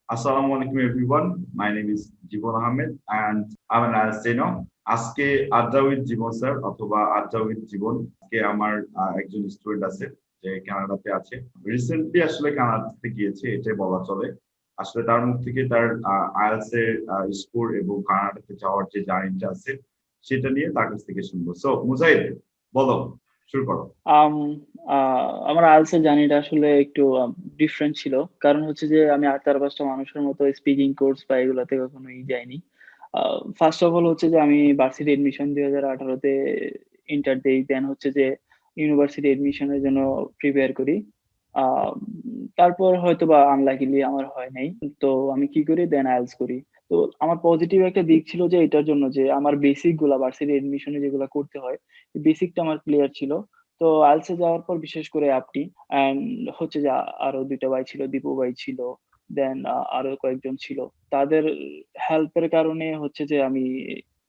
Assalamu alaikum everyone. My name is Jibon Ahmed and I'm an Alstino. আজকে আড্ডা with Jibon sir অথবা আড্ডা with জীবন আজকে আমার একজন স্টুডেন্ট আছে যে কানাডাতে আছে। রিসেন্টলি আসলে কানাডাতে গিয়েছে এটাই বলা চলে। আসলে তার মুখ থেকে তার আইএলটিএস এর স্কোর এবং কানাডাতে যাওয়ার যে জার্নিটা আছে সেটা নিয়ে তার কাছ থেকে শুনবো। সো মুজাহিদ, বলো, শুরু করো। আম আমার আইএলটিএস এর জার্নিটা আসলে একটু ডিফারেন্ট ছিল। কারণ হচ্ছে যে আমি আর ৪-৫ টা মানুষের মতো স্পিকিং কোর্স বা এগুলাতে কখনোই যাইনি। ফার্স্ট অফ অল হচ্ছে যে আমি ভার্সিটি এডমিশন ২০১৮ তে ইন্টার দেই। দেন হচ্ছে যে ইউনিভার্সিটি এডমিশনের জন্য প্রিপেয়ার করি। আ তারপর হয়তোবা আনলাকিলি আমার হয় নাই। তো আমি কি করি? দেন আইএলটিএস করি। তো আমার পজিটিভ একটা দিক ছিল যে এটার জন্য যে আমার বেসিক গুলা ভার্সিটি এডমিশনে যেগুলা করতে হয়, বেসিকটা আমার ক্লিয়ার ছিল। তো আইএলটিএস এ যাওয়ার পর বিশেষ করে আপনি অ্যান্ড হচ্ছে যে আরো ২ টা ভাই ছিল, দীপু ভাই ছিল, দেন আরো কয়েকজন ছিল। তাদের হেল্পের কারণে হচ্ছে যে আমি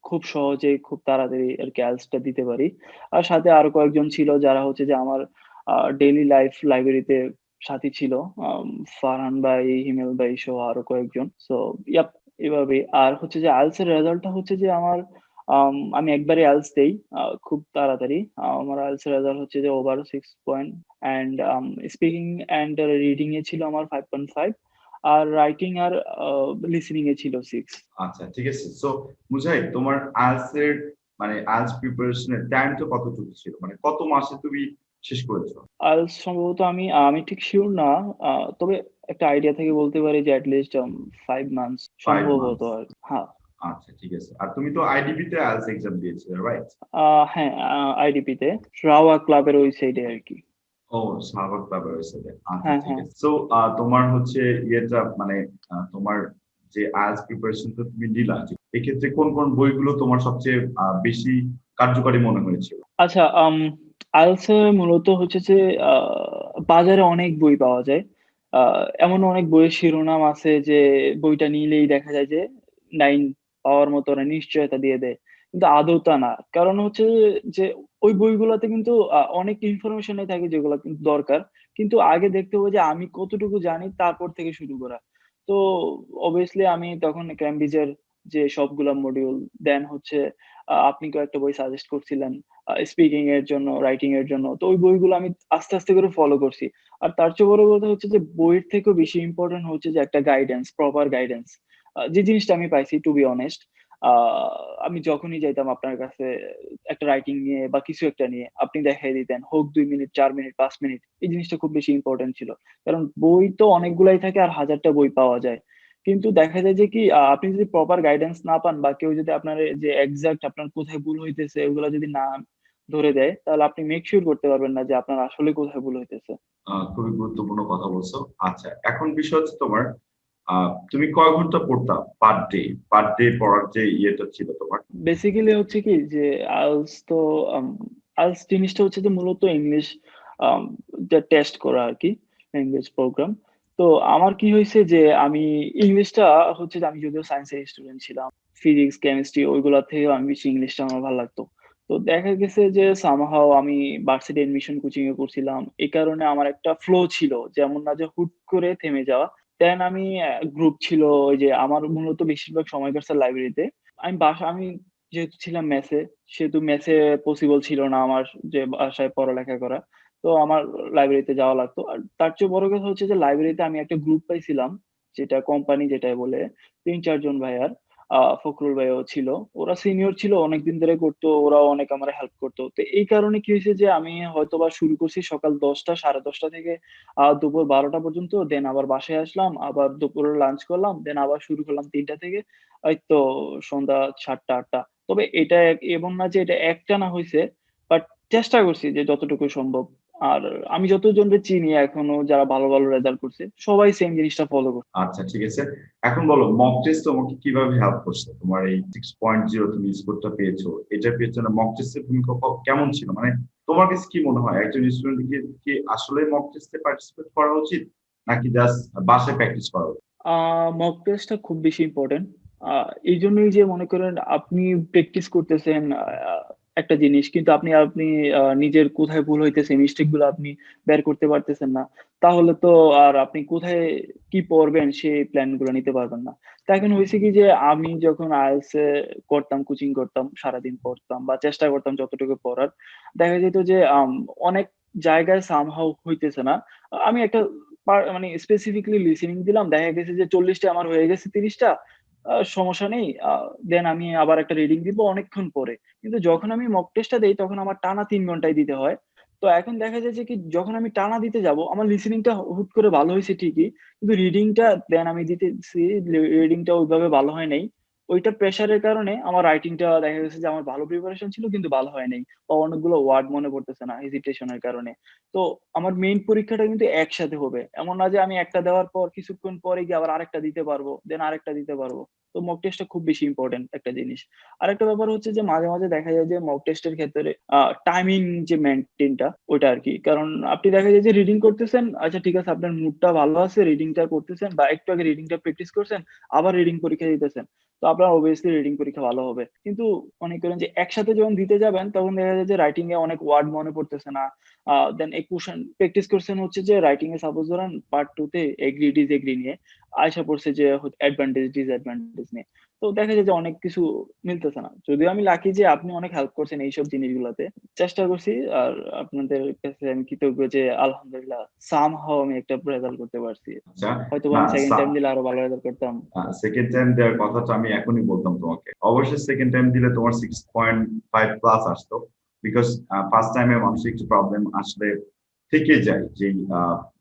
খুব সহজে খুব তাড়াতাড়ি আরকি আইএলটিএস টা দিতে পারি। আর সাথে আরো কয়েকজন ছিল যারা হচ্ছে যে আমার ডেইলি লাইফ লাইব্রেরিতে সাথী ছিল। আম ফারহান ভাই, হিমেল ভাই সহ আরো কয়েকজন। সো ইয়াপ এভাবেই। আর হচ্ছে যে আইএলটিএস এর রেজাল্টটা হচ্ছে যে আমার আমি একবারে আইএলটিএস দেই খুব তাড়াতাড়ি। আমার আইএলটিএস এর রেজাল্ট হচ্ছে যে over 6 point and speaking and reading এ ছিল আমার 5.5 আর রাইটিং আর লিসেনিং এ ছিল 6। আচ্ছা, ঠিক আছে। সো মুজাহিদ, তোমার আইএলটিএস এর মানে আইএলটিএস প্রিপারেশনের টাইমটা কতটুকু ছিল, মানে কত মাসে তুমি শেষ করেছো? আইএলটিএস সম্ভবত আমি ঠিক সিউর না। তবে একটা আইডিয়া থেকে বলতে পারি যে এট লিস্ট 5 মান্থস 5 মান্থ। সম্ভবত আর হ্যাঁ। আচ্ছা, ঠিক আছে। আর তুমি তো আইডিবি তে আইএলটিএস এক্সাম দিয়েছিলে, রাইট? হ্যাঁ, আইডিপি তে রাওয়া ক্লাবের ওই সাইডে আরকি। ও, শাহবাগ ক্লাবের ওয়েবসাইটে। আচ্ছা, হ্যাঁ, ঠিক হ্যাঁ। আছে। সো তোমার হচ্ছে ইয়েটা মানে তোমার যে আইএলটিএস প্রিপারেশনটা তুমি নিলা, এক্ষেত্রে কোন কোন বইগুলো তোমার সবচেয়ে বেশি কার্যকারী মনে হয়েছিল? আচ্ছা, আইএলটিএস এ মূলত হচ্ছে যে আ বাজারে অনেক বই পাওয়া যায়। আ এমন অনেক বইয়ের শিরোনাম আছে যে বইটা নিলেই দেখা যায় যে 9 পাওয়ার মতো ওরা নিশ্চয়তা দিয়ে দেয়। কিন্তু আদৌ তা না। কারণ হচ্ছে যে ওই বইগুলাতে কিন্তু অনেক ইনফরমেশনই থাকে যেগুলা কিন্তু দরকার। কিন্তু আগে দেখতে হবে যে আমি কতটুকু জানি তারপর থেকে শুরু করা। তো obviously আমি তখন ক্যামব্রিজের যে সবগুলা মডিউল দেন হচ্ছে আপনি কয়েকটা বই সাজেস্ট করছিলেন স্পিকিং এর জন্য, রাইটিং এর জন্য। তো ওই বইগুলো আমি আস্তে, আস্তে করে ফলো করছি। আর তার চেয়ে বড় কথা হচ্ছে যে বইয়ের থেকেও বেশি ইম্পোর্টেন্ট হচ্ছে যে একটা গাইডেন্স, প্রপার গাইডেন্স। যে জিনিসটা আমি পাইছি টু বি অনেস্ট। আ আমি যখনই যাইতাম আপনার কাছে একটা রাইটিং নিয়ে বা কিছু একটা নিয়ে, আপনি দেখাই দিতেন। হোক ২ মিনিট, ৪ মিনিট, ৫ মিনিট। এই জিনিসটা খুব বেশি ইম্পোর্টেন্ট ছিল। কারণ বই তো অনেকগুলাই থাকে আর হাজারটা বই পাওয়া যায়। কিন্তু দেখা যায় যে কি আপনি যদি প্রপার গাইডেন্স না পান বা কেউ যদি আপনার যে এক্সাক্ট আপনার কোথায় ভুল হইতেছে ওগুলা যদি না ধরে দেয়, তাহলে আপনি মেক সিউর করতে পারবেন না যে আপনার আসলে কোথায় ভুল হইতেছে। খুবই গুরুত্বপূর্ণ কথা বলছো। আচ্ছা, এখন বিষয় হচ্ছে তোমার তুমি কয় ঘন্টা পড়তা পার ডে? পার ডে পড়ার যে ইয়েটা ছিল তোমার? বেসিক্যালি হচ্ছে কি যে আইএলটিএস তো আম আইএলটিএস জিনিসটা হচ্ছে যে মূলত ইংলিশ আম টেস্ট করা আরকি, ইংলিশ প্রোগ্রাম। তো আমার কি হইছে যে আমি ইংলিশটা হচ্ছে যে আমি যদিও সায়েন্সের স্টুডেন্ট ছিলাম। ফিজিক্স, কেমিস্ট্রি ওইগুলা থেকেও আমি বেশি ইংলিশটা আমার ভাল লাগতো। তো দেখা গেছে যে সামহাউ আমি ভার্সিটি অ্যাডমিশন কোচিং এ করছিলাম। এই কারণে আমার একটা ফ্লো ছিল। যেমন না যে হুট করে থেমে যাওয়া। দেন আমি গ্রুপ ছিল ওই যে আমার মূলত বেশিরভাগ সময় কাটছে লাইব্রেরিতে। আমি যেহেতু ছিলাম মেসে, সেহেতু মেসে পসিবল ছিল না আমার যে বাসায় পড়ালেখা করা। তো আমার লাইব্রেরিতে যাওয়া লাগতো। আর তার চেয়ে বড় কথা হচ্ছে যে লাইব্রেরিতে আমি একটা গ্রুপ পাইছিলাম, যেটা কোম্পানি যেটাই বলে ৩-৪ জন ভাইয়ার। ফখরুল ভাইয়াও ছিল। ওরা সিনিয়র ছিল, অনেকদিন ধরে করতো। ওরাও অনেক আমার হেল্প করতো। তো এই কারণে কি হইছে যে আমি হয়তোবা শুরু করছি সকাল ১০টা ১০:৩০ থেকে দুপুর ১২টা পর্যন্ত। দেন আবার বাসায় আসলাম। আবার দুপুরে লাঞ্চ করলাম। দেন আবার শুরু করলাম ৩টা থেকে। এই তো সন্ধ্যা ৭টা-৮টা। তবে এটা এমন না যে এটা একটানা হইছে। বাট চেষ্টা করছি যে যতটুকু সম্ভব। আর আমি যতজনকে চিনি এখনো যারা ভালো, ভালো রেজাল্ট করছে, সবাই সেম জিনিসটা ফলো করছে। আচ্ছা, ঠিক আছে। এখন বলো, মক টেস্ট তোমাকে কিভাবে হেল্প করছে? তোমার এই 6.0 তুমি স্কোরটা পেয়েছো, এটার পেছনে মক টেস্টের ভূমিকা কেমন ছিল? মানে তোমার কাছে কি মনে হয় একজন স্টুডেন্টকে কি আসলে মক টেস্টে পার্টিসিপেট করা উচিত নাকি জাস্ট বাসায় প্র্যাকটিস করা উচিত? মক টেস্টটা খুব বেশি ইম্পোর্টেন্ট। এইজন্যই যে মনে করেন আপনি প্র্যাকটিস করতেছেন একটা জিনিস, কিন্তু আপনি নিজের কোথায় ভুল হইতেছে মিস্টেক গুলো আপনি বের করতে পারতেছেন না, তাহলে তো আর আপনি কোথায় কি পড়বেন সেই প্ল্যান গুলো নিতে পারবেন না। তো এখন হয়েছে কি যে আমি যখন আইএলটিএস এ করতাম, কোচিং করতাম, সারাদিন পড়তাম বা চেষ্টা করতাম যতটুকু পড়ার, দেখা যেত যে অনেক জায়গায় সামহাউ হইতেছে না। আমি একটা মানে স্পেসিফিকলি লিসেনিং দিলাম, দেখা গেছে যে ৪০ টা আমার হয়ে গেছে ৩০ টা, সমস্যা নেই। দেন আমি আবার একটা রিডিং দিব অনেকক্ষণ পরে। কিন্তু যখন আমি মক টেস্টটা দেই তখন আমার টানা ৩ ঘন্টায় দিতে হয়। তো এখন দেখা যায় যে কি যখন আমি টানা দিতে যাবো আমার লিসেনিংটা হুট করে ভালো হইছে ঠিকই। কিন্তু রিডিংটা দেন আমি দিতেছি, রিডিংটা ওইভাবে ভালো হয় নাই। ওইটার প্রেশারের কারণে আমার রাইটিংটা দেখা গেছে যে আমার ভালো প্রিপারেশন ছিল কিন্তু ভালো হয় নাই। বা অনেকগুলো ওয়ার্ড মনে পড়তেছে না হেজিটেশন এর কারণে। তো আমার মেইন পরীক্ষাটা কিন্তু একসাথে হবে। এমন না যে আমি একটা দেওয়ার পর কিছুক্ষণ পরে গিয়ে আবার আরেকটা দিতে পারবো, দেন আরেকটা দিতে পারবো। তো মক টেস্টটা খুব বেশি ইম্পোর্টেন্ট একটা জিনিস। আরেকটা ব্যাপার হচ্ছে যে মাঝে মাঝে দেখা যায় যে মক টেস্টের ক্ষেত্রে টাইমিং যে মেইনটেইনটা ওইটা আরকি। কারণ আপনি দেখা যায় যে রিডিং করতেছেন, আচ্ছা ঠিক আছে আপনার মুডটা ভালো আছে, রিডিংটা করতেছেন বা একটু আগে রিডিংটা প্র্যাকটিস করছেন, আবার রিডিং পরীক্ষা দিতেছেন। তো আপনার obviously রিডিং পরীক্ষা ভালো হবে। কিন্তু মনে করেন যে একসাথে যখন দিতে যাবেন তখন দেখা যায় যে রাইটিং এ অনেক ওয়ার্ড মনে পড়তেছে না। দেন এই কোশ্চেন প্র্যাকটিস করছেন হচ্ছে যে রাইটিং এ সাপোজ ধরেন পার্ট 2 তে এগ্রি ডিসএগ্রি নিয়ে আইসা পড়ছে যে অ্যাডভান্টেজ ডিসঅ্যাডভান্টেজ নিয়ে। তো দেখা যায় যে অনেক কিছু মিলতেছে না। যদিও আমি লাকি যে আপনি অনেক হেল্প করছেন এইসব জিনিসগুলাতে। চেষ্টা করছি আর আপনাদের কাছে আমি কৃতজ্ঞ যে আলহামদুলিল্লাহ সামহাউ আমি একটা রেজাল্ট করতে পারছি। আচ্ছা, হয়তোবা না আমি সেকেন্ড টাইম দিলে আরো ভালো রেজাল্ট করতাম। সেকেন্ড টাইম দেওয়ার কথাটা আমি এখনই বলতাম তোমাকে। অবশ্যই সেকেন্ড টাইম দিলে তোমার 6.5 প্লাস আসতো, বিকজ ফার্স্ট টাইমে মানুষের একটু প্রবলেম আসলে থেকে যায়, যে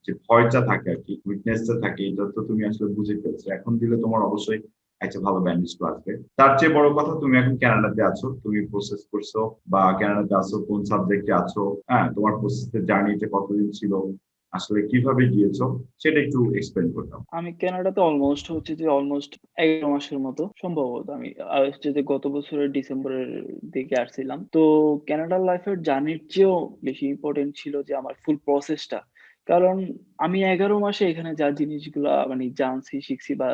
যে ভয়টা থাকে আর কি, উইকনেসটা থাকে, এটা তো তুমি আসলে বুঝে ফেলছো। এখন দিলে তোমার অবশ্যই একটা ভালো ব্যান্ডেজ আসবে। তার চেয়ে বড় কথা, তুমি এখন কানাডাতে আছো, তুমি প্রসেস করছো বা কানাডাতে আছো, কোন সাবজেক্টে আছো, হ্যাঁ, তোমার প্রসেসের জার্নিতে কতদিন ছিল, আসলে কিভাবে গিয়েছো, সেটা একটু এক্সপ্লেন করতাম। আমি কানাডাতে অলমোস্ট ১১ মাসের মতো সম্ভবত। আমি হচ্ছে যে গত বছরের ডিসেম্বরের দিকে আসছিলাম। তো কানাডার লাইফের জার্নির চেয়েও বেশি ইম্পোর্টেন্ট ছিল যে আমার ফুল প্রসেসটা। কারণ আমি ১১ মাসে এখানে যা জিনিসগুলা মানে জানছি, শিখছি বা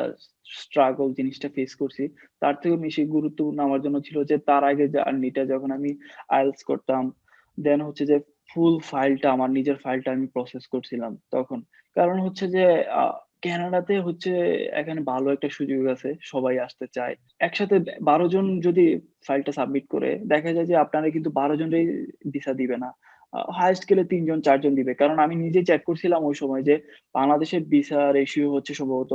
স্ট্রাগল জিনিসটা ফেস করছি, তার থেকেও বেশি গুরুত্বপূর্ণ আমার জন্য ছিল যে তার আগে জার্নিটা যখন আমি আইএলটিএস করতাম, দেন হচ্ছে যে ফুল ফাইলটা আমার নিজের ফাইলটা আমি প্রসেস করছিলাম তখন। কারণ হচ্ছে যে আ কানাডাতে হচ্ছে এখানে ভালো একটা সুযোগ আছে। সবাই আসতে চায়। একসাথে ১২ জন যদি ফাইলটা সাবমিট করে, দেখা যায় যে আপনারা কিন্তু ১২ জনেরই ভিসা দিবে না। হাইয়েস্ট গেলে ৩ জন ৪ জন দিবে। কারণ আমি নিজে চেক করছিলাম ওই সময় যে বাংলাদেশের ভিসা রেশিও হচ্ছে সম্ভবত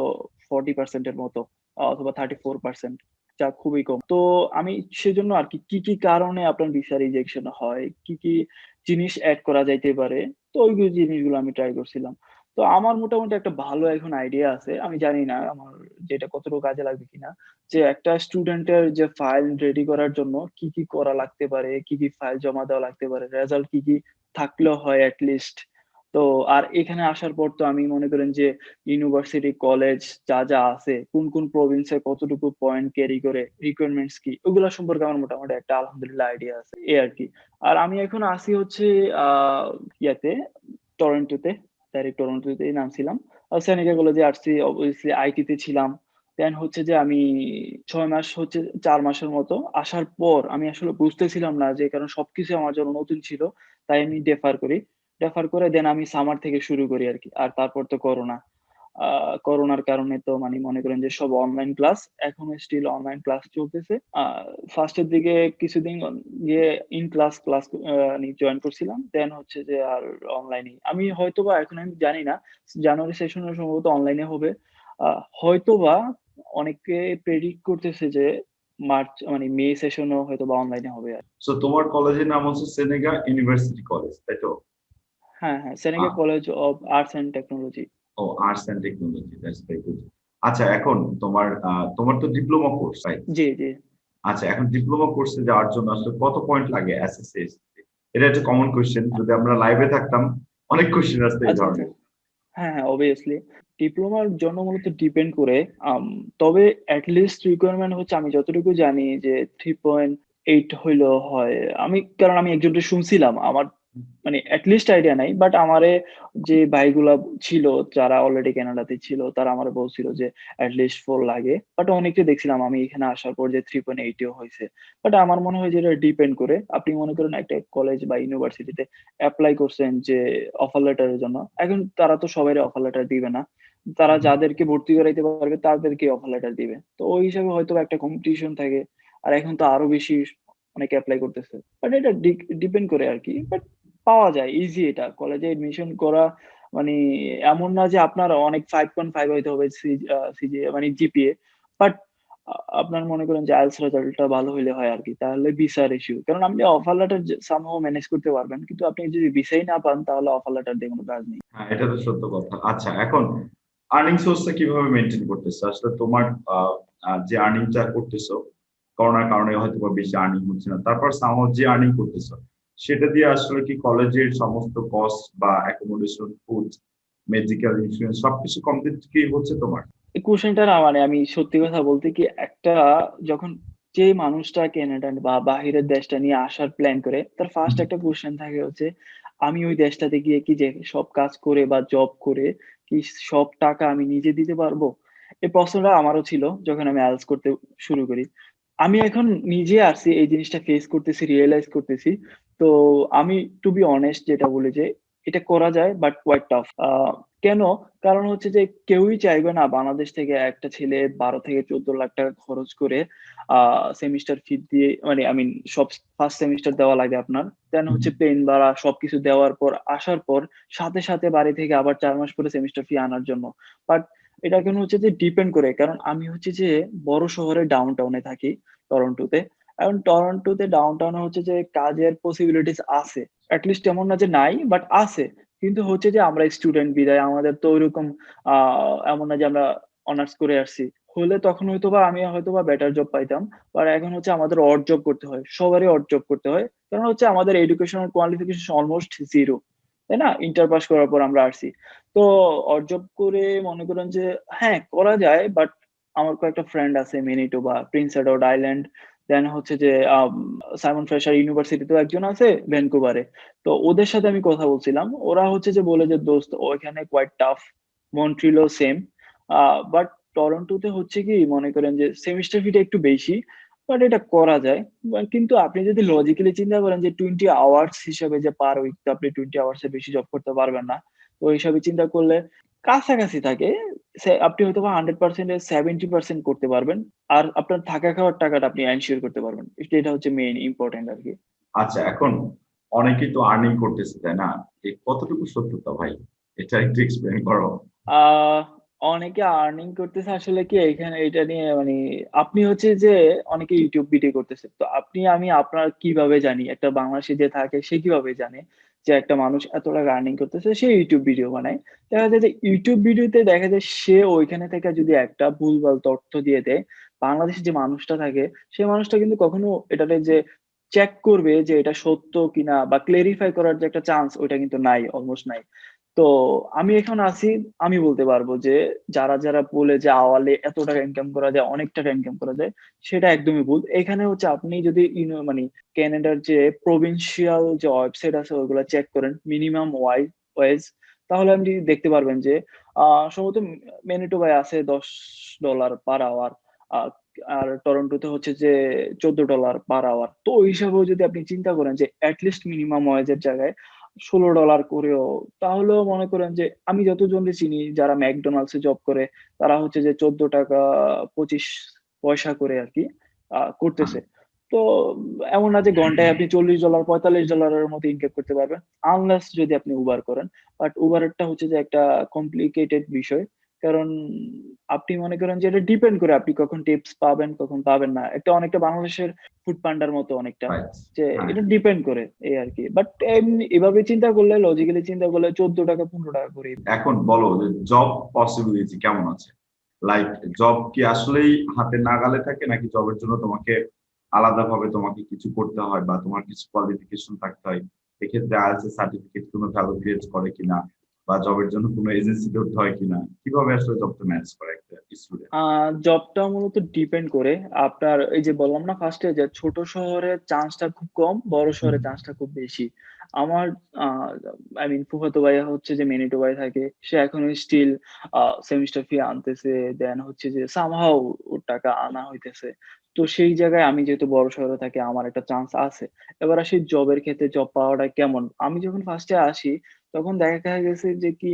40% এর মতো, অথবা 34%, যা খুবই কম। তো আমি সেজন্য আরকি কি কারণে আপনার ভিসা রিজেকশন হয়, কি জিনিস এড করা যাইতে পারে, তো ওই জিনিসগুলো আমি ট্রাই করছিলাম। তো আমার মোটামুটি একটা ভালো এখন আইডিয়া আছে। আমি জানি না আমার যে এটা কতটুকু কাজে লাগবে কিনা। যে একটা স্টুডেন্টের যে ফাইল রেডি করার জন্য কি করা লাগতে পারে, কি ফাইল জমা দেওয়া লাগতে পারে, রেজাল্ট কি থাকলেও হয় এট লিস্ট। তো আর এখানে আসার পর তো আমি মনে করেন যে ইউনিভার্সিটি, কলেজ যা আছে, কোন প্রভিন্সে কতটুকু পয়েন্ট ক্যারি করে, রিকোয়ারমেন্টস কি, ওগুলা সম্পর্কে আমার মোটামুটি একটা আলহামদুলিল্লাহ আইডিয়া আছে। এই আরকি। আর আমি এখন আছি হচ্ছে আ ইয়াতে টরন্টোতে। ডাইরেক্ট টরন্টোতেই নামছিলাম। সেনেকা কলেজে আসছি, obviously আইটি তে ছিলাম। দেন হচ্ছে যে আমি ৬ মাস হচ্ছে ৪ মাসের মতো আসার পর আমি আসলে বুঝতেছিলাম না যে কারণ সবকিছু আমার জন্য নতুন ছিল। তাই আমি ডেফার করি। ডেফার করে দেন আমি সামার থেকে শুরু করি আরকি। আর তারপর তো করোনা। আ করোনার কারণে তো মানে মনে করেন যে সব অনলাইন ক্লাস। এখনো স্টিল অনলাইন ক্লাস চলতেছে। ফার্স্ট এর দিকে কিছুদিন গিয়ে ইন ক্লাস জয়েন করছিলাম। দেন হচ্ছে যে আর অনলাইনেই। আমি হয়তোবা এখন আমি জানি না। জানুয়ারি সেশনে সম্ভবত অনলাইনে হবে। আ হয়তোবা অনেকে প্রেডিক্ট করতেছে যে মার্চ মানে মে সেশনেও হয়তোবা অনলাইনে হবে। সো তোমার কলেজের নাম হচ্ছে সেনেগা ইউনিভার্সিটি কলেজ, তাই তো? হ্যাঁ, সেনেগা college of arts and technology. ও, arts and technology, that's very good. আচ্ছা, এখন তোমার তো ডিপ্লোমা কোর্স, রাইট? জি। আচ্ছা, এখন ডিপ্লোমা কোর্সে যাওয়ার জন্য আসলে কত পয়েন্ট লাগে এসএসসি? এটা একটা কমন কোশ্চেন, যদি আমরা লাইভে থাকতাম অনেক কোশ্চেন আসতো এই আচ্ছা। ধরনের। হ্যাঁ, obviously ডিপ্লোমার জন্য মূলত ডিপেন্ড করে। তবে এট লিস্ট রিকোয়ারমেন্ট হচ্ছে আমি যতটুকু জানি যে 3.8 হইলেও হয়। কারণ আমি একজনকে শুনছিলাম। আমার মানে লিস্ট আইডিয়া নাই, বাট আমারে যে ভাইগুলা ছিল যারা অলরেডি কানাডাতে ছিল তারা আমারে বলছিল যে লিস্ট 4 লাগে। বাট অনেককে দেখছিলাম আমি এখানে আসার পর যে 3.8 ও হইছে। বাট আমার মনে হয় যে এটা ডিপেন্ড করে। আপনি মনে করেন একটা কলেজ বা ইউনিভার্সিটিতে এপ্লাই করছেন যে অফার লেটারের জন্য। এখন তারা তো সবাইরে অফার লেটার দিবে না। তারা যাদেরকে ভর্তি করাইতে পারবে তাদেরকে অফার লেটার দিবে। তো ওই হিসাবে হয়তোবা একটা কম্পিটিশন থাকে। আর এখন তো আরো বেশি অনেকে এপ্লাই করতেছে। বাট এটা ডিপেন্ড করে আরকি। বাট পাওয়া যায় ইজি এটা। কলেজে এডমিশন করা মানে এমন না যে আপনার অনেক 5.5 হইতে হবে সিজিপিএ মানে জিপিএ। বাট আপনার মনে করেন যে আইএলটিএস রেজাল্টটা ভালো হইলে হয় আরকি। তাহলে ভিসার ইস্যু। কারণ আপনি অফার লেটার সামহাউ ম্যানেজ করতে পারবেন। কিন্তু আপনি যদি ভিসাই না পান তাহলে অফার লেটার দিয়ে কোন কাজ নেই। হ্যাঁ, এটা তো সত্য কথা। আচ্ছা, এখন আর্নিং সোর্সটা কিভাবে মেনটেন করতেছো? আসলে তোমার যে আর্নিংটা করতেছো, করোনার কারণে হয়তো বা বেশি আর্নিং হচ্ছে না। তারপর সামহাউ যে আর্নিং করতেছো, সেটা দিয়ে আসলে কি কলেজের সমস্ত কস্ট বা অ্যাকোমোডেশন, ফুড, মেডিকেল ইন্স্যুরেন্স সবকিছু কমপ্লিট কি হচ্ছে তোমার? এই কোশ্চেনটা না মানে আমি সত্যি কথা বলতে কি একটা যখন যে মানুষটা কানাডা বা বাহিরের দেশটা নিয়ে আসার প্ল্যান করে তার ফার্স্ট একটা কোশ্চেন থাকে হচ্ছে আমি ওই দেশটাতে গিয়ে কি যে সব কাজ করে বা জব করে কি সব টাকা আমি নিজে দিতে পারবো? এই প্রশ্নটা আমারও ছিল যখন আমি আইএলটিএস করতে শুরু করি। আমি এখন নিজে আসছি এই জিনিসটা ফেস করতেছি, রিয়ালাইজ করতেছি। তো আমি টু বি অনেস্ট যেটা বলি যে এটা করা যায় বাট কোয়াইট টাফ। কেন? কারণ হচ্ছে যে কেউই চাইবে না বাংলাদেশ থেকে একটা ছেলে ১২ থেকে ১৪ লাখ টাকা খরচ করে আ সেমিস্টার ফি দিয়ে মানে আই মিন সব ফার্স্ট সেমিস্টার দেওয়া লাগে আপনার। দেন হচ্ছে প্লেন ভাড়া সবকিছু দেওয়ার পর আসার পর সাথে বাড়ি থেকে আবার ৪ মাস পরে সেমিস্টার ফি আনার জন্য। বাট এটা এখন হচ্ছে যে ডিপেন্ড করে। কারণ আমি হচ্ছে যে বড় শহরের ডাউনটাউন এ থাকি টরন্টোতে। এখন টরন্টোতে ডাউনটাউন এ হচ্ছে যে কাজের পসিবিলিটিস আছে। এট লিস্ট এমন না যে নাই বাট আছে। কিন্তু হচ্ছে যে আমরা স্টুডেন্ট বিধায় আমাদের তো ওইরকম আ এমন না যে আমরা অনার্স করে আসছি। হলে তখন হয়তোবা আমি হয়তোবা বেটার জব পাইতাম। বাট এখন হচ্ছে আমাদের অড জব করতে হয়। সবারই অড জব করতে হয়। কারণ হচ্ছে আমাদের এডুকেশনাল কোয়ালিফিকেশন অলমোস্ট 0 তাই না? ইন্টার পাস করার পর আমরা আসছি। তো অড জব করে মনে করেন যে হ্যাঁ, করা যায় বাট আমার কয়েকটা ফ্রেন্ড আছে ম্যানিটোবা, প্রিন্স এডওয়ার্ড আইল্যান্ড, দেন হচ্ছে যে সাইমন ফ্রেশার ইউনিভার্সিটিতেও একজন আছে ভ্যানকুভারে। তো ওদের সাথে আমি কথা বলছিলাম। ওরা হচ্ছে যে বলে যে, "দোস্ত ওইখানে কোয়াইট টাফ। মন্ট্রিলও সেম। আ বাট টরন্টোতে হচ্ছে কি মনে করেন যে সেমিস্টার ফিটা একটু বেশি। বাট এটা করা যায়। কিন্তু আপনি যদি লজিক্যালি চিন্তা করেন যে 20 আওয়ার্স হিসেবে যে পার উইক তো আপনি 20 আওয়ার্স এর বেশি জব করতে পারবেন না। তো হিসাবে চিন্তা করলে কাছাকাছি থাকে। আপনি হয়তোবা 100% এর 70% করতে পারবেন। আর আপনার থাকা খাওয়ার টাকাটা আপনি এনশিওর করতে পারবেন। এটা হচ্ছে মেইন ইম্পোর্টেন্ট আরকি। আচ্ছা, এখন অনেকেই তো আর্নিং করতেছে, তাই না? কতটুকু সত্যতা ভাই? এটা একটু এক্সপ্লেইন করো। আ অনেকে আর্নিং করতেছে আসলে কি এখানে এটা নিয়ে মানে আপনি হচ্ছে যে অনেকে YouTube ভিডিও করতেছে। তো আমি আপনার কিভাবে জানি একটা বাংলাদেশে যে থাকে সে কিভাবে জানে যে একটা মানুষ এত টাকা আর্নিং করতেছে সে YouTube ভিডিও বানায়। দেখা যায় যে YouTube ভিডিওতে দেখা যায় সে ওইখানে থেকে যদি একটা ভুলভাল তথ্য দিয়ে দেয়, বাংলাদেশে যে মানুষটা থাকে সে মানুষটা কিন্তু কখনো এটাতে যে চেক করবে যে এটা সত্য কিনা বা ক্লেরিফাই করার যে একটা চান্স ওইটা কিন্তু নাই, অলমোস্ট নাই। তো আমি এখন আছি, আমি বলতে পারবো যে যারা বলে যে আওয়ালে এত টাকা ইনকাম করা যায়, অনেক টাকা ইনকাম করা যায়, সেটা একদমই ভুল। এখানে হচ্ছে আপনি যদি মানে ক্যানাডার যে প্রভিন্সিয়াল যে ওয়েবসাইট আছে ওগুলা চেক করেন মিনিমাম ওয়েজ তাহলে আপনি দেখতে পারবেন যে সম্ভবত ম্যানিটোবায় আছে $10 পার আওয়ার। আ আর টরন্টোতে হচ্ছে যে $14 পার আওয়ার। তো ওই হিসাবেও যদি আপনি চিন্তা করেন যে এট লিস্ট মিনিমাম ওয়েজ এর জায়গায় $16 করেও তাহলেও মনে করেন যে আমি যতজনকে চিনি যারা ম্যাকডোনাল্ডস এ জব করে তারা হচ্ছে যে $14.25 করে আরকি করতেছে। তো এমন না যে ঘন্টায় আপনি $40 $45 এর মতো ইনকাম করতে পারবেন। আনলেস যদি আপনি উবার করেন। বাট উবারেরটা হচ্ছে যে একটা কমপ্লিকেটেড বিষয়। কারণ আপনি মনে করেন যে এটা ডিপেন্ড করে আপনি কখন টিপস পাবেন, কখন পাবেন না। একটা অনেকটা বাংলাদেশের ফুড পান্ডার মতো অনেকটা। রাইট। যে হ্যাঁ। এটা ডিপেন্ড করে এই আরকি। বাট এভাবে চিন্তা করলে লজিক্যালি চিন্তা করলে ৳14 ৳15 করেই। এখন বলো যে জব পসিবিলিটি কেমন আছে? লাইক জব কি আসলেই হাতের নাগালে থাকে নাকি জবের জন্য তোমাকে আলাদাভাবে তোমাকে কিছু করতে হয় বা তোমার কিছু কোয়ালিফিকেশন থাকতে হয়? এক্ষেত্রে আইএলটিএস এর সার্টিফিকেট কোনো ভ্যালু ক্রিয়েট করে কিনা বা জবের জন্য কোনো এজেন্সি ধরতে হয় কিনা? কিভাবে আসলে জবটা ম্যানেজ করে একটা স্টুডেন্ট? আ জবটা মূলত ডিপেন্ড করে। আপনার এই যে বললাম না ফার্স্ট এ যে ছোট শহরে চান্সটা খুব কম, বড় শহরে চান্সটা খুব বেশি। আমার আই মিন ফুফাতো ভাইয়া হচ্ছে যে ম্যানিটোবায় থাকে। সে এখনো স্টিল সেমিস্টার ফি আনতেছে। দেন হচ্ছে যে সামহাউ ওর টাকা আনা হইতেছে। তো সেই জায়গায় আমি যেহেতু বড় শহরে থাকি আমার একটা চান্স আছে। এবার আসি জবের ক্ষেত্রে জব পাওয়াটা কেমন? আমি যখন ফার্স্ট এ আসি তখন দেখা গেছে যে কি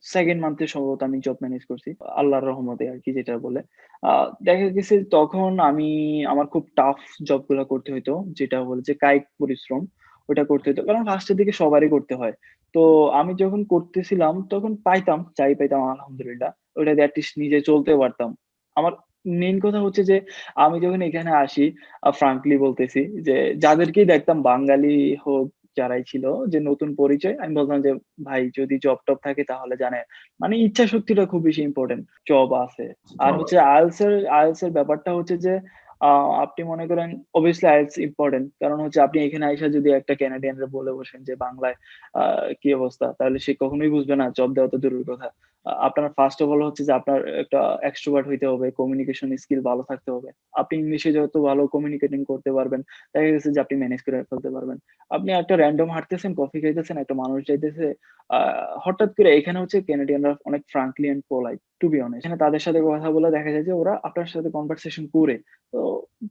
2nd মান্থে সম্ভবত আমি জব ম্যানেজ করছি। আল্লাহর রহমতে আরকি যেটা বলে। আ দেখা গেছে তখন আমার খুব টাফ জবগুলা করতে হইতো। যেটা হলো যে কায়িক পরিশ্রম। ওটা করতে হইতো। কারণ ফার্স্ট এর দিকে সবারই করতে হয়। তো আমি যখন করতেছিলাম তখন পাইতাম, যাই পাইতাম আলহামদুলিল্লাহ। ওটা দিয়ে এটলিস্ট নিজে চলতে পারতাম। আমার মেইন কথা হচ্ছে যে আমি যখন এখানে আসি ফ্রাঙ্কলি বলতেছি যে যাদেরকেই দেখতাম বাঙালি হোক যারাই ছিল যে নতুন পরিচয় আমি বলতাম যে, "ভাই যদি জব-টব থাকে তাহলে জানেন।" মানে ইচ্ছা শক্তিটা খুব বেশি ইম্পোর্টেন্ট। জব আছে। আর জব হচ্ছে আছে। আইএলটিএস এর ব্যাপারটা হচ্ছে যে আ আপনি মনে করেন obviously IELTS ইম্পোর্টেন্ট। কারণ হচ্ছে আপনি এখানে আইসা যদি একটা ক্যানাডিয়ানরে বলে বসেন যে বাংলায় আ কি অবস্থা? তাহলে সে কখনোই বুঝবে না জব দেওয়া তো দূরের কথা। আপনার ফার্স্ট অফ অল হচ্ছে যে আপনার একটা extrovert হইতে হবে, কমিউনিকেশন স্কিল ভালো থাকতে হবে। আপনি ইংলিশে যত ভালো কমিউনিকেটিং করতে পারবেন, দেখা গেছে যে আপনি ম্যানেজ করে ফেলতে পারবেন। আপনি একটা র‍্যান্ডম হাঁটতেছেন, কফি খাইতেছেন, একটা মানুষ যাইতেছে, আ হঠাৎ করে এখানে হচ্ছে ক্যানাডিয়ানরা অনেক frankly and polite to be honest. এখানে তাদের সাথে কথা বলে দেখা যায় যে ওরা আপনার সাথে কনভারসেশন করে। তো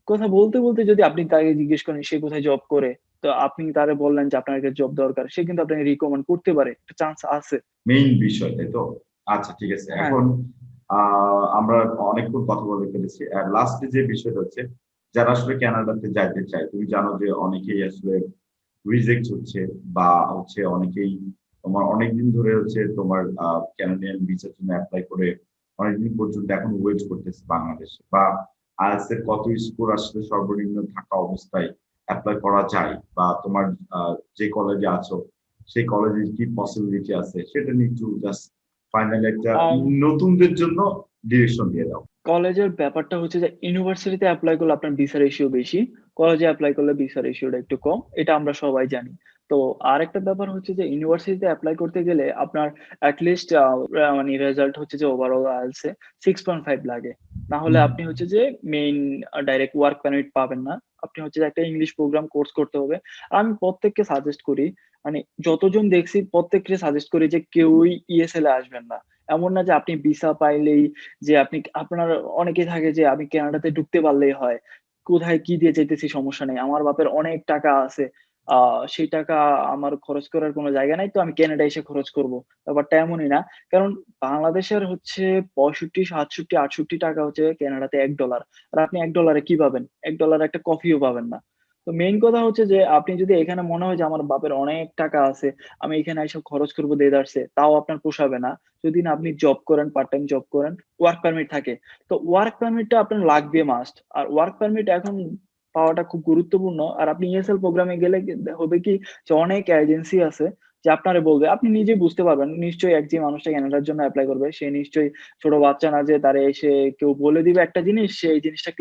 কথা বলতে যদি আপনি তাকে জিজ্ঞেস করেন সে কোথায় জব করে, তো আপনি তারে বললেন যে আপনার একটা জব দরকার। সে কিন্তু আপনাকে রিকমেন্ড করতে পারে। একটা চান্স আছে। মেইন বিষয়, তাই তো? আচ্ছা, ঠিক আছে। হ্যাঁ, এখন আ আমরা অনেকক্ষণ কথা বলে ফেলেছি। লাস্টে যে বিষয়টা হচ্ছে, যারা আসলে কানাডাতে যাইতে চায়, তুমি জানো যে অনেকেই আসলে রিজেক্ট হচ্ছে বা হচ্ছে অনেকেই তোমার অনেকদিন ধরে হচ্ছে তোমার কানাডিয়ান ভিসার জন্য এপ্লাই করে অনেকদিন পর্যন্ত এখন ওয়েট করতেছে বাংলাদেশে। বা IELTS এর কত স্কোর আসলে সর্বনিম্ন থাকা অবস্থায় এপ্লাই করা যায় বা তোমার আ যে কলেজে আছো সেই কলেজের কি পসিবিলিটি আছে সেটা নিয়ে একটু জাস্ট ফাইনালি একটা আম নতুনদের জন্য ডিরেকশন দিয়ে দাও। কলেজের ব্যাপারটা হচ্ছে যে ইউনিভার্সিটিতে এপ্লাই করলে আপনার ভিসা রেশিও বেশি। কলেজে এপ্লাই করলে ভিসা রেশিওটা একটু কম। এটা আমরা সবাই জানি। তো আরেকটা ব্যাপার হচ্ছে যে ইউনিভার্সিটিতে এপ্লাই করতে গেলে আপনার এট লিস্ট মানে রেজাল্ট হচ্ছে যে ওভারঅল IELTS এ 6.5 লাগে। না হলে হুম, আপনি হচ্ছে যে মেইন ডাইরেক্ট ওয়ার্ক পারমিট পাবেন না। আপনি হচ্ছে যে একটা ইংলিশ প্রোগ্রাম কোর্স করতে হবে। আমি প্রত্যেককে সাজেস্ট করি, মানে যতজন দেখছি প্রত্যেককে সাজেস্ট করি যে কেউই ESL এ আসবেন না। এমন না যে আপনি ভিসা পাইলেই যে আপনার অনেকেই থাকে যে আমি কানাডাতে ঢুকতে পারলেই হয়। কোথায় কি দিয়ে যাইতেছি সমস্যা নেই। আমার বাপের অনেক টাকা আছে। আ সেই টাকা আমার খরচ করার কোন জায়গা নাই। তো আমি কানাডায় এসে খরচ করব। ব্যাপারটা এমনই না। কারণ বাংলাদেশের হচ্ছে ৬৫, ৬৭, ৳৬৮ হচ্ছে কানাডাতে $১ আর আপনি $১ এ কি পাবেন? $১ এ একটা কফিও পাবেন না। তো মেইন কথা হচ্ছে যে আপনি যদি এখানে মনে হয় যে আমার বাপের অনেক টাকা আছে, আমি এখানে আইসা খরচ করব দেদারসে, তাও আপনার পোষাবে না। যদি না আপনি জব করেন, পার্ট টাইম জব করেন, ওয়ার্ক পারমিট থাকে। তো ওয়ার্ক পারমিটটা আপনার লাগবে মাস্ট। আর ওয়ার্ক পারমিট এখন পাওয়াটা খুব গুরুত্বপূর্ণ। আর আপনি ESL প্রোগ্রামে গেলে হবে কি যে অনেক এজেন্সি আছে যে আপনারে বলবে। আপনি নিজেই বুঝতে পারবেন। নিশ্চয়ই যে মানুষটা কানাডার জন্য এপ্লাই করবে সে নিশ্চয়ই ছোট বাচ্চা না যে তারে এসে কেউ বলে দিবে একটা জিনিস, সে এই জিনিসটা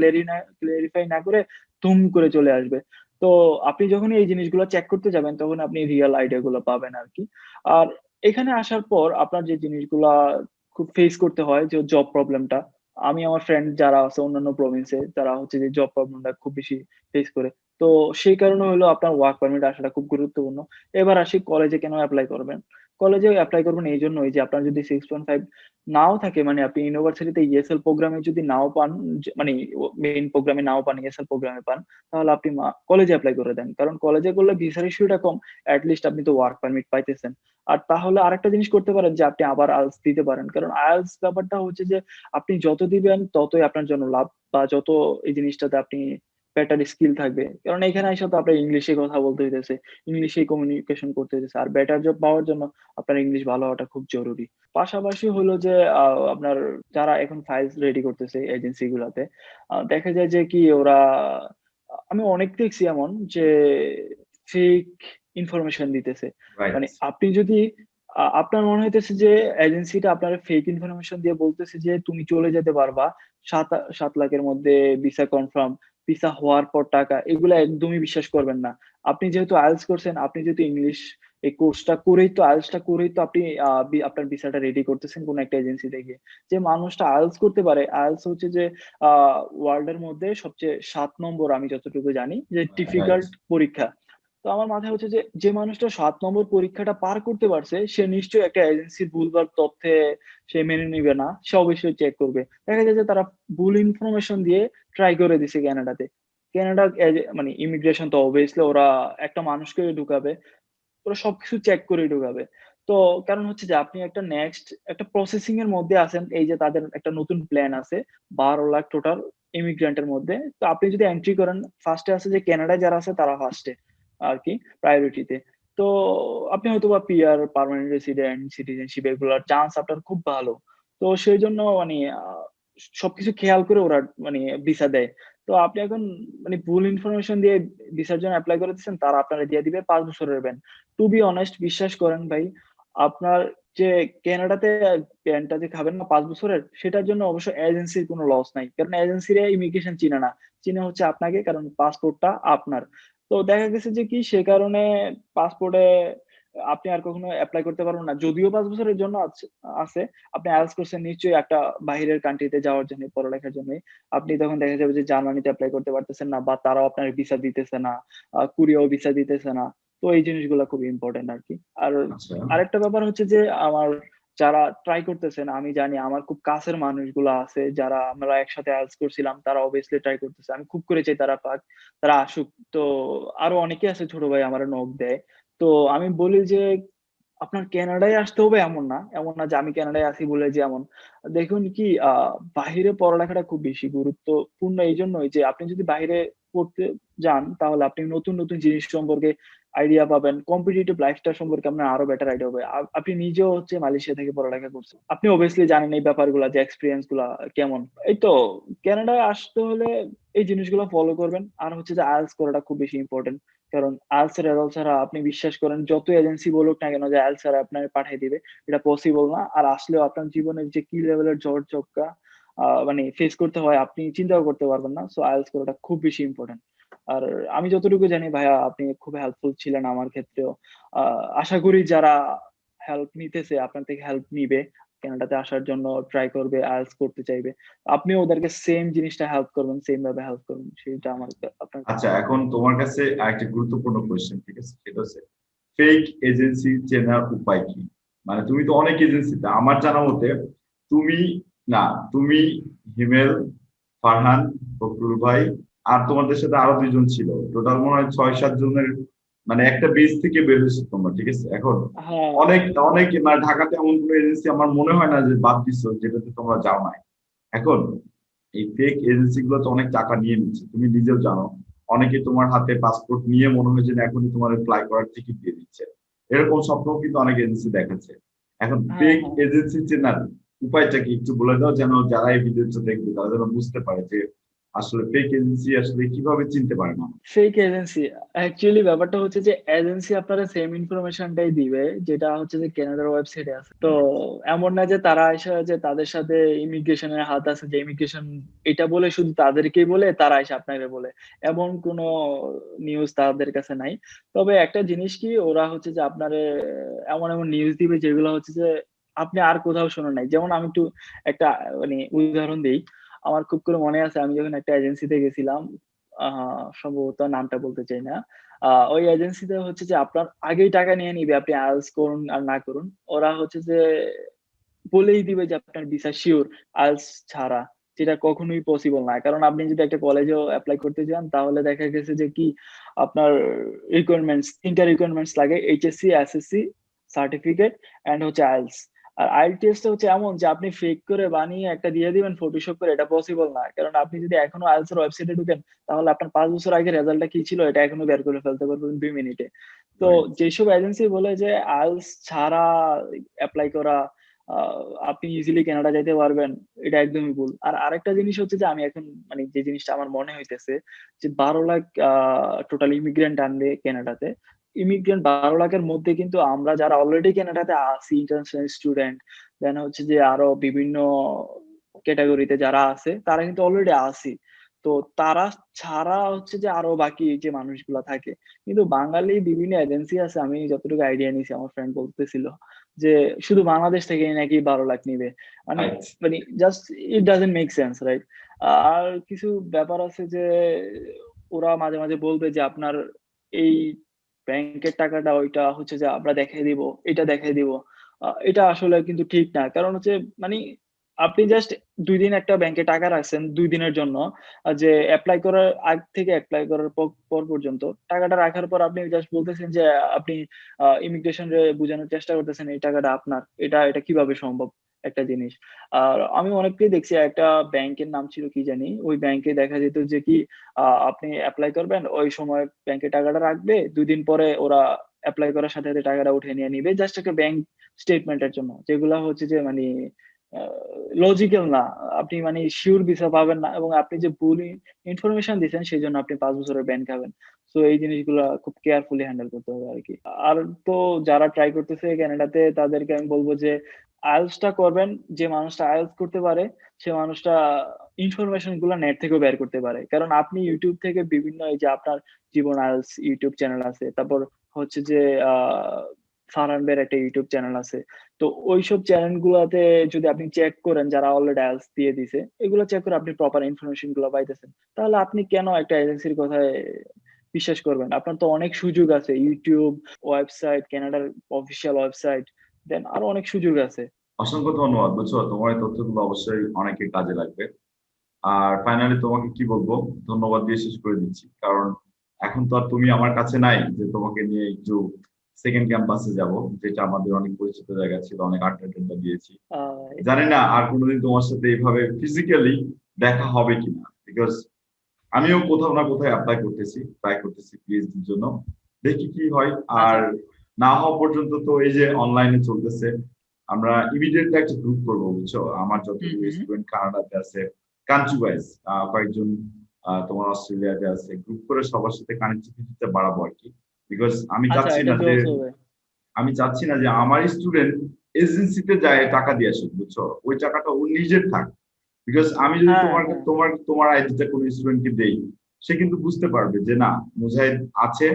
ক্লেরিফাই না করে দুম করে চলে আসবে। তো আপনি যখনই এই জিনিসগুলো চেক করতে যাবেন তখন আপনি রিয়াল আইডিয়া গুলো পাবেন আরকি। আর এখানে আসার পর আপনার যে জিনিসগুলা খুব ফেস করতে হয় যে জব প্রবলেমটা। আমি আমার ফ্রেন্ড যারা আছে অন্যান্য প্রভিন্সে তারা হচ্ছে যে জব প্রবলেমটা খুব বেশি ফেস করে। তো সেই কারণে হলো আপনার ওয়ার্ক পারমিট আসাটা খুব গুরুত্বপূর্ণ। এবার আসি কলেজে কেন এপ্লাই করবেন? কলেজে এপ্লাই করবেন এইজন্যই যে আপনার যদি 6.5 নাও থাকে মানে আপনি ইউনিভার্সিটিতে ESL প্রোগ্রামে যদি নাও পান মানে মেইন প্রোগ্রামে নাও পান, ESL প্রোগ্রামে পান, তাহলে আপনি কলেজে এপ্লাই করে দেন। কারণ কলেজে করলে ভিসার ইস্যুটা কম। এট লিস্ট আপনি তো ওয়ার্ক পারমিট পাইতেছেন। আর তাহলে আরেকটা জিনিস করতে পারেন যে আপনি আবার IELTS দিতে পারেন। কারণ IELTS ব্যাপারটা হচ্ছে যে আপনি যত দিবেন ততই আপনার জন্য লাভ বা যত এই জিনিসটাতে আপনি বেটার স্কিল থাকবে। কারণ এখানে আইসা তো আপনার ইংলিশে কথা বলতে হইতেছে। ইংলিশেই কমিউনিকেশন করতে হইতেছে। আর বেটার জব পাওয়ার জন্য আপনার ইংলিশ ভালো হওয়াটা খুব জরুরি। পাশাপাশি হলো যে আপনার যারা এখন ফাইলস রেডি করতেছে এজেন্সি গুলাতে, দেখা যায় যে কি ওরা আমি অনেক দেখছি এমন যে ফেক ইনফরমেশন দিতেছে। রাইট। মানে আপনি যদি আপনার মনে হইতেছে যে এজেন্সিটা আপনার ফেক ইনফরমেশন দিয়ে বলতেছে যে তুমি চলে যেতে পারবা। ৭ লাখ এর মধ্যে ভিসা কনফার্ম, ভিসা হওয়ার পর টাকা এগুলা একদমই বিশ্বাস করবেন না। আপনি যেহেতু IELTS করছেন, আপনি যেহেতু ইংলিশ এই কোর্সটা করেই তো IELTS টা করেই তো আপনি আপনার ভিসাটা রেডি করতেছেন কোন একটা এজেন্সিতে গিয়ে। যে মানুষটা IELTS করতে পারে, IELTS হচ্ছে যে আ ওয়ার্লড এর মধ্যে সবচেয়ে ৭ নম্বর আমি যতটুকু জানি যে রাইট। ডিফিকাল্ট পরীক্ষা। তো আমার মাথায় হচ্ছে যে, যে মানুষটা ৭ নম্বর পরীক্ষাটা পার করতে পারছে, সে নিশ্চয়ই একটা এজেন্সির ভুলভাল তথ্যে সে মেনে নিবে না। সে অবশ্যই চেক করবে। দেখা যায় যে তারা ভুল ইনফরমেশন দিয়ে ট্রাই করে দিছে কানাডাতে। কানাডা মানে ইমিগ্রেশন তো obviously ওরা একটা মানুষকে ঢুকাবে। ওরা সবকিছু চেক করেই ঢুকাবে। তো কারণ হচ্ছে যে আপনি একটা নেক্সট একটা প্রসেসিং এর মধ্যে আছেন। এই যে তাদের একটা নতুন প্ল্যান আছে। ১২ লাখ টোটাল ইমিগ্রেন্ট এর মধ্যে। তো আপনি যদি এন্ট্রি করেন, ফার্স্ট এ আছে যে কানাডায় যারা আছে তারা ফার্স্ট এ আরকি প্রায়োরিটি তে। তো আপনি হয়তোবা পিআর, পার্মানেন্ট রেসিডেন্ট, সিটিজেনশিপ এগুলার চান্স আপনার খুব ভালো। তো সেইজন্য মানে সবকিছু খেয়াল করে ওরা মানে ভিসা দেয়। তো আপনি এখন মানে ভুল ইনফরমেশন দিয়ে ভিসার জন্য এপ্লাই করে দিচ্ছেন, তারা আপনারে দিয়ে দিবে ৫ বছরের ব্যান। টু বি অনেস্ট বিশ্বাস করেন ভাই, আপনার যে কানাডাতে ব্যানটা যে খাবেন না ৫ বছরের, সেটার জন্য অবশ্য এজেন্সির কোনো লস নাই। কারণ এজেন্সিরা ইমিগ্রেশন চিনে না। চিনে হচ্ছে আপনাকে, কারণ পাসপোর্টটা আপনার। তো দেখা গেছে যে কি সে কারণে পাসপোর্টে আপনি আর কখনো এপ্লাই করতে পারবেন না। যদিও ৫ বছরের জন্য আছে, আপনি আইএলটিএস করছেন নিশ্চয়ই একটা বাহিরের কান্ট্রিতে যাওয়ার জন্য, পড়ালেখার জন্যই। আপনি তখন দেখা যাবে যে জার্মানিতে এপ্লাই করতে পারতেছেন না, বা তারাও আপনার ভিসা দিতেছে না, কোরিয়াও ভিসা দিতেছে না। তো এই জিনিসগুলা খুবই ইম্পোর্টেন্ট আরকি। আর আচ্ছা। আরেকটা ব্যাপার হচ্ছে যে আমার যারা ট্রাই করতেছেন, আমি জানি আমার খুব কাছের মানুষগুলা আছে যারা আমরা একসাথে আইএলটিএস করছিলাম, তারা অবভিয়াসলি ট্রাই করতেছে। আমি খুব করে চাই তারা পাক, তারা আসুক। তো আরো অনেকে আছে ছোট ভাই আমারে নক দেয়। তো আমি বলি যে আপনার কানাডায় আসতে হবে এমন না। এমন না যে আমি কানাডায় আছি বলে যে এমন। দেখুন কি বাহিরে পড়ালেখাটা খুব বেশি গুরুত্বপূর্ণ এইজন্যই যে আপনি যদি বাহিরে পড়তে যান, তাহলে আপনি নতুন, নতুন জিনিস সম্পর্কে আইডিয়া পাবেন। কম্পিটিটিভ লাইফটা সম্পর্কে আপনার আরো বেটার আইডিয়া হবে। আপনি নিজেও হচ্ছে মালয়েশিয়া থেকে পড়ালেখা করছেন। আপনি obviously জানেন এই ব্যাপারগুলা, যে এক্সপেরিয়েন্স গুলা কেমন। এই তো কানাডায় আসতে হলে এই জিনিসগুলো ফলো করবেন। আর হচ্ছে যে IELTS করাটা খুব বেশি ইম্পোর্টেন্ট। কারণ IELTS এর রেজাল্ট ছাড়া আপনি বিশ্বাস করেন যত এজেন্সি বলুক না কেন যে IELTS ছাড়া আপনাকে পাঠায় দিবে, এটা পসিবল না। আর আসলেও আপনার জীবনের যে কি লেভেলের ঝড়-ঝক্কা মানে ফেস করতে হয় আপনি চিন্তাও করতে পারবেন না। সো IELTS করাটা খুব বেশি ইম্পোর্টেন্ট। আর আমি যতটুকু জানি ভাইয়া, আপনি খুব হেল্পফুল ছিলেন আমার ক্ষেত্রেও। আ আশা করি যারা হেল্প নিতেছে আপনার থেকে হেল্প নিবে। কানাডাতে আসার জন্য ট্রাই করবে, IELTS করতে চাইবে। আপনিও ওদেরকে সেম জিনিসটা হেল্প করবেন, সেম ভাবে হেল্প করবেন। সেটা আমার আপনার কাছে আচ্ছা, এখন রিকোয়েস্ট। তোমার কাছে আরেকটা গুরুত্বপূর্ণ কোয়েশ্চেন, ঠিক আছে? সেটা হচ্ছে ফেক এজেন্সি চেনার উপায় কি? মানে তুমি তো অনেক এজেন্সিতে, আমার জানা মতে তুমি না, তুমি, হিমেল, ফারহান, ফখরুল ভাই, আর তোমাদের সাথে আরো ২ জন ছিল। টোটাল মনে হয় ৬-৭ জনের মানে একটা বেস থেকে বের হয়েছে তোমরা, ঠিক আছে? এখন হ্যাঁ, অনেক অনেক মানে ঢাকাতে এমন কোনো এজেন্সি আমার মনে হয় না যে বাদ দিছো যেটাতে তোমরা যাও নাই। এখন এই ফেক এজেন্সি গুলো তো অনেক টাকা নিয়ে নিচ্ছে, তুমি নিজেও জানো। অনেকে তোমার হাতে পাসপোর্ট নিয়ে মনে হয় যে এখনই তোমার ফ্লাই করার টিকিট দিয়ে দিচ্ছে। এরকম স্বপ্ন কিন্তু অনেক এজেন্সি দেখাচ্ছে। এখন হ্যাঁ, ফেক হ্যাঁ। এজেন্সি চেনার উপায়টা কি একটু বলে দাও, যেন যারা এই ভিডিওটা দেখবে তারা যেন বুঝতে পারে যে আসলে ফেক এজেন্সি আসলে কিভাবে চিনতে পারে না। ফেক এজেন্সি অ্যাকচুয়ালি ব্যাপারটা হচ্ছে যে এজেন্সি আপনারা সেম ইনফরমেশনটাই দিবে যেটা হচ্ছে যে কেনাডার ওয়েবসাইটে আছে। তো এমন না যে তারা এসে যে তাদের সাথে ইমিগ্রেশনের হাত আছে, যে ইমিগ্রেশন এটা বলে শুধু তাদেরকেই বলে তারা এসে আপনাকে বলে, এমন কোনো নিউজ তাদের কাছে নাই। তবে একটা জিনিস কি, ওরা হচ্ছে যে আপনারে এমন এমন নিউজ দিবে যেগুলো হচ্ছে যে আপনি আর কোথাও শোনেন নাই। যেমন আমি একটু একটা মানে উদাহরণ দিই। আমার খুব করে মনে আছে, আমি যখন একটা এজেন্সিতে গেছিলাম, সম্ভবত নামটা বলতে চাই না। ওই এজেন্সিতে হচ্ছে যে আপনার আগেই টাকা নিয়ে নিবে, আপনি IELTS করুন আর না করুন। ওরা হচ্ছে যে বলেই দিবে যে আপনার ভিসা সিওর IELTS ছাড়া, যেটা কখনোই পসিবল না। কারণ আপনি যদি একটা কলেজেও এপ্লাই করতে যান, তাহলে দেখা গেছে যে কি আপনার রিকোয়ারমেন্টস ৩ টা রিকোয়ারমেন্টস লাগে। এইচএসসি, এসএসসি সার্টিফিকেট অ্যান্ড হচ্ছে IELTS। আর IELTS টা হচ্ছে এমন যে আপনি ফেক করে বানিয়ে একটা দিয়ে দিবেন ফটোশপ করে, এটা পসিবল না। কারণ আপনি যদি এখনো IELTS এর ওয়েবসাইটে ঢুকেন, তাহলে আপনার ৫ বছর আগের রেজাল্টটা কি ছিল এটা এখনো বের করে ফেলতে পারবেন ২ মিনিটে। তো রাইট। যেসব এজেন্সি বলে যে IELTS ছাড়া এপ্লাই করা, আ আপনি ইজিলি কানাডা যাইতে পারবেন, এটা একদমই ভুল। আর আরেকটা জিনিস হচ্ছে যে আমি এখন মানে যে জিনিসটা আমার মনে হইতেছে যে ১২ লাখ টোটাল ইমিগ্রেন্ট আনবে কানাডাতে। ইমিগ্রেন্ট ১২ লাখের মধ্যে কিন্তু আমরা যারা অলরেডি কানাডাতে আছি, ইন্টারন্যাশনাল স্টুডেন্ট, দেন হচ্ছে যে আরো বিভিন্ন ক্যাটেগরিতে যারা আছে, তারা কিন্তু অলরেডি আছি। তো তারা ছাড়া হচ্ছে যে আরো বাকি যে মানুষগুলা থাকে। কিন্তু বাঙালি বিভিন্ন এজেন্সি আছে, আমি যতটুকু আইডিয়া নিছি আমার ফ্রেন্ড বলতেছিল যে শুধু বাংলাদেশ থেকেই নাকি ১২ লাখ নিবে। মানে রাইট। মানে just it doesn't make sense, right? আর কিছু ব্যাপার আছে যে ওরা মাঝে, মাঝে বলবে যে আপনার এই ব্যাংকের টাকাটা ওইটা হচ্ছে যে আমরা দেখাই দিব, এটা দেখাই দিব। এটা আসলে কিন্তু ঠিক না। কারণ হচ্ছে মানে আপনি জাস্ট ২ দিন একটা ব্যাংকে টাকা রাখছেন ২ দিনের জন্য। যে এপ্লাই করার আগ থেকে এপ্লাই করার পর পর্যন্ত টাকাটা রাখার পর আপনি জাস্ট বলতেছেন যে আপনি ইমিগ্রেশন রে বুঝানোর চেষ্টা করতেছেন এই টাকাটা আপনার। এটা কিভাবে সম্ভব একটা জিনিস। আর আমি অনেককেই দেখছি একটা ব্যাংকের নাম ছিল কি জানি? ওই ব্যাংকে দেখা যেত যে কি আপনি এপ্লাই করবেন, ওই সময় ব্যাংকে টাকাটা রাখবে। ২ দিন পরে ওরা এপ্লাই করার সাথে, সাথে টাকাটা উঠিয়ে নিয়ে নিবে। জাস্ট একটা ব্যাংক স্টেটমেন্টের জন্য। যেগুলা হচ্ছে যে মানে আ লজিক্যাল না। আপনি মানে সিউর ভিসা পাবেন না এবং আপনি যে ভুল ইনফরমেশন দিছেন সেজন্য আপনি ৫ বছরের ব্যান খাবেন। সো এই জিনিসগুলা খুব কেয়ারফুলি হ্যান্ডেল করতে হবে আরকি। আর তো যারা ট্রাই করতেছে কানাডাতে তাদেরকে আমি বলব যে IELTS টা করবেন। যে মানুষটা IELTS করতে পারে সে মানুষটা ইনফরমেশন গুলা নেট থেকেও বের করতে পারে। কারণ আপনি YouTube থেকে বিভিন্ন এই যে আপনার জীবন IELTS YouTube চ্যানেল আছে। তারপর হচ্ছে যে আ ফারহান ভাইয়ের একটা YouTube চ্যানেল আছে। তো ঐসব চ্যানেল গুলাতে যদি আপনি চেক করেন যারা অলরেডি IELTS দিয়ে দিছে, এগুলো চেক করে আপনি প্রপার ইনফরমেশন গুলা পাইতেছেন। তাহলে আপনি কেন একটা এজেন্সির কথায় বিশ্বাস করবেন? আপনার তো অনেক সুযোগ আছে। YouTube, ওয়েবসাইট, কানাডার অফিসিয়াল ওয়েবসাইট, দেন আরো অনেক সুযোগ আছে। অসংখ্য ধন্যবাদ। বুঝছো, তোমার এই তথ্যগুলো অবশ্যই অনেকের কাজে লাগবে। আর ফাইনালি তোমাকে কি বলবো, ধন্যবাদ দিয়ে শেষ করে দিচ্ছি। কারণ এখন তো আর তুমি আমার কাছে নাই যে তোমাকে নিয়ে একটু সেকেন্ড ক্যাম্পাসে যাব, যেটা আমাদের অনেক পরিচিত জায়গা ছিল, অনেক আড্ডা টাড্ডা দিয়েছি। আ জানি না আর কোনোদিন তোমার সাথে এইভাবে ফিজিক্যালি দেখা হবে কিনা, বিকজ আমিও কোথাও না কোথাও অ্যাপ্লাই করতেছি, ট্রাই করতেছি পিএইচডির জন্য। দেখি কি হয়। আর আচ্ছা। না হওয়া পর্যন্ত তো এই যে অনলাইনে চলতেছে, আমরা ইমিডিয়েটলি একটা গ্রুপ করবো, বুঝছো। আমার হুম, যতগুলো হুম। স্টুডেন্ট কানাডাতে আছে, কান্ট্রি ওয়াইজ কয়েকজন তোমার অস্ট্রেলিয়াতে আছে, গ্রুপ করে সবার সাথে কানেক্টিভিটিটা বাড়াবো আর কি। বিকজ আমি আচ্ছা, চাচ্ছি এটা না যে জোস হবে। আমার স্টুডেন্ট এজেন্সিতে যায় টাকা দিয়ে আসুক, বুঝছো। ওই টাকাটা ওর নিজের থাক। বিকজ আমি যদি হ্যাঁ, তোমার হ্যাঁ। তোমার তোমার আইডিটা কোনো স্টুডেন্টকে দেই, সে কিন্তু বুঝতে পারবে যে না, মুজাহিদ আছে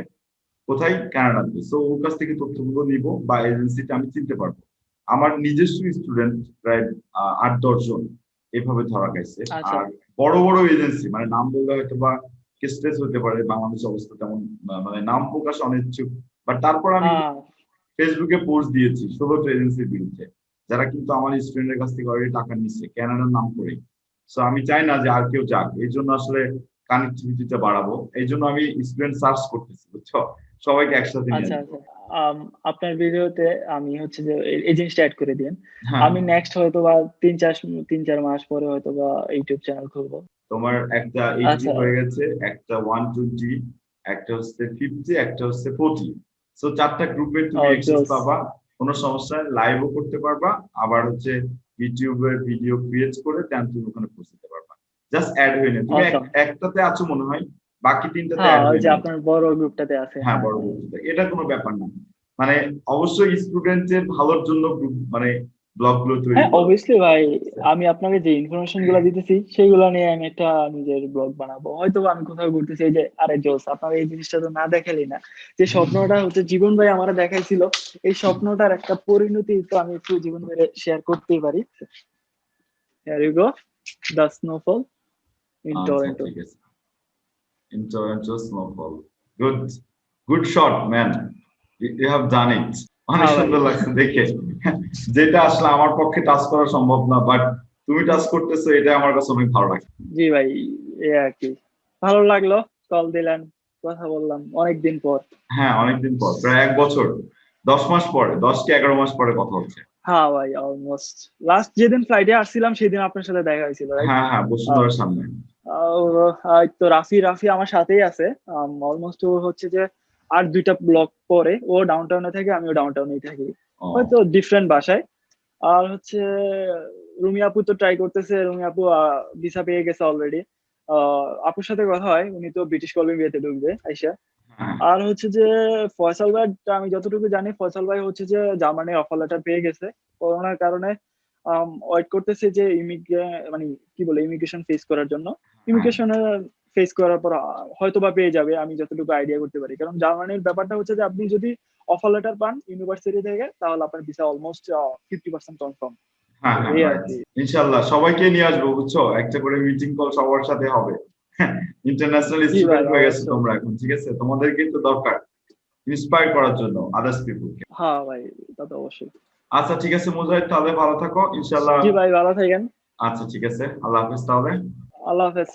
কোথায়, কানাডাতে। সো ওর কাছ থেকে তথ্যগুলো নিব বা এজেন্সিটা আমি চিনতে পারবো। আমার নিজস্ব স্টুডেন্ট প্রায় ৮-১০ জন এভাবে ধরা গেছে। আচ্ছা। আর বড় বড় এজেন্সি, মানে নাম বললে হয়তো বা কেসটেস হতে পারে, বাংলাদেশ অবস্থা তেমন মানে নাম প্রকাশ অনিচ্ছুক, বাট তারপর আমি হ্যাঁ, ফেসবুকে পোস্ট দিয়েছি ১৬টা এজেন্সির বিরুদ্ধে, যারা কিন্তু আমার স্টুডেন্টের কাছ থেকে অলরেডি টাকা নিচ্ছে ক্যানাডার নাম করে। সো আমি চাই না যে আর কেউ যাক, এই জন্য আসলে কানেক্টিভিটিটা বাড়াবো। এই জন্য আমি স্টুডেন্ট সার্চ করতেছি, বুঝছো, সবাইকে একসাথে নিয়ে আচ্ছা, আসবো। আচ্ছা। আম আপনার ভিডিওতে আমি হচ্ছে যে এই জিনিসটা এড করে দিয়েন। হ্যাঁ, আমি নেক্সট হয়তোবা ৩-৪ মাস পরে হয়তোবা YouTube চ্যানেল খুলবো। তোমার একটা 80 আচ্ছা। হয়ে গেছে, একটা 120, একটা হচ্ছে 50, একটা হচ্ছে 40। সো 4টা গ্রুপে তুমি অ্যাক্সেস জোস। পাবা। কোনো সমস্যা নাই, লাইভও করতে পারবা। আবার হচ্ছে ইউটিউবের ভিডিও ক্রিয়েট করে দেন তুমি ওখানে পোস্ট দিতে পারবা। জাস্ট অ্যাড হয়ে নে। তুমি অসম। একটাতে আছো মনে হয়, বাকি 3টাতে হ্যাঁ, অ্যাড ওই হয়ে যে নাও। আপনার বড় গ্রুপটাতে আছে। হ্যাঁ, হ্যাঁ, বড় হ্যাঁ। গ্রুপটাতে, এটা কোনো ব্যাপার না। মানে অবশ্যই স্টুডেন্টের ভালোর জন্য গ্রুপ মানে ব্লগ গুলো তৈরি হ্যাঁ, করো। অবভিয়াসলি ভাই। ঠিক আছে? আমি আপনাকে যে ইনফরমেশন গুলা দিতেছি সেগুলা নিয়ে আমি একটা নিজের ব্লগ বানাবো। হয়তোবা আমি কোথাও ঘুরতেছি এই যে আরে জোস আপনারা এই জিনিসটা তো না দেখালেই না। যে স্বপ্নটা হচ্ছে জীবন ভাই আমারে দেখাইছিল, এই স্বপ্নটার একটা পরিণতি তো আমি একটু জীবন ভাইয়ের শেয়ার করতেই পারি। Here you go. The snowfall in আচ্ছা, Toronto. ঠিক আছে। In Toronto snowfall. Good, good shot, man. You have done it. অনেক হ্যাঁ ভাই। সুন্দর লাগছে দেখে। যেটা আসলে আমার পক্ষে টাচ করা সম্ভব না, বাট তুমি টাচ করতেছো, এটা আমার কাছে অনেক ভালো লাগছে। জি ভাই, এই আর কি। ভালো লাগলো, কল দিলেন, কথা বললাম অনেকদিন পর। হ্যাঁ, অনেকদিন পর, প্রায় ১ বছর, ১০ মাস পরে, ১০ কি ১১ মাস পরে কথা হচ্ছে। হ্যাঁ ভাই, অলমোস্ট লাস্ট যেদিন ফ্লাইটে আসছিলাম সেদিন আপনার সাথে দেখা হয়েছিল, রাইট? হ্যাঁ, হ্যাঁ, বসুন্ধরার সামনে। তো রাফি আমার সাথেই আছে। অলমোস্ট ও হচ্ছে যে আর ২টা ব্লক পরে ও ডাউনটাউনে থাকে, আমিও ডাউনটাউনেই থাকি। হয়তো ও, ডিফারেন্ট বাসায়। আর হচ্ছে রুমি আপু তো ট্রাই করতেছে। রুমি আপু ভিসা পেয়ে গেছে অলরেডি। আপুর সাথে কথা হয়, উনি তো ব্রিটিশ কলম্বিয়াতে ঢুকবে আইসা। হ্যাঁ, আর হচ্ছে যে ফয়সাল ভাই, আমি যতটুকু জানি ফয়সাল ভাই হচ্ছে যে জার্মানির অফার লেটার পেয়ে গেছে। করোনার কারণে ওয়েট করতেছে যে মানে কি বলে ইমিগ্রেশন ফেস করার জন্য। হ্যাঁ, ইমিগ্রেশন ফেস করার পর হয়তোবা পেয়ে যাবে, আমি যতটুকু আইডিয়া করতে পারি। কারণ জার্মানির ব্যাপারটা হচ্ছে যে আপনি যদি অফার লেটার পান ইউনিভার্সিটি থেকে তাহলে আপনার ভিসা অলমোস্ট 50% কনফার্ম। তো হ্যাঁ, হ্যাঁ, এই আর রাইট। কি। ইনশাল্লাহ সবাইকে নিয়ে আসবো, বুঝছো, একটা করে মিটিং কল সবার সাথে হবে। ইন্টারন্যাশনাল জি ভাই, স্টুডেন্ট হয়ে গেছে অবশ্যই। তোমরা এখন, ঠিক আছে, তোমাদেরকেই তো দরকার। ইন্সপায়ার করার জন্য আদার্স পিপলকে। হ্যাঁ ভাই, তা তো অবশ্যই। আচ্ছা ঠিক আছে মুজাহিদ, তাহলে ভালো থাকো ইনশাল্লাহ। জি ভাই, ভালো থাকেন। আচ্ছা ঠিক আছে, আল্লাহ হাফেজ তাহলে। আল্লাহ হাফেজ।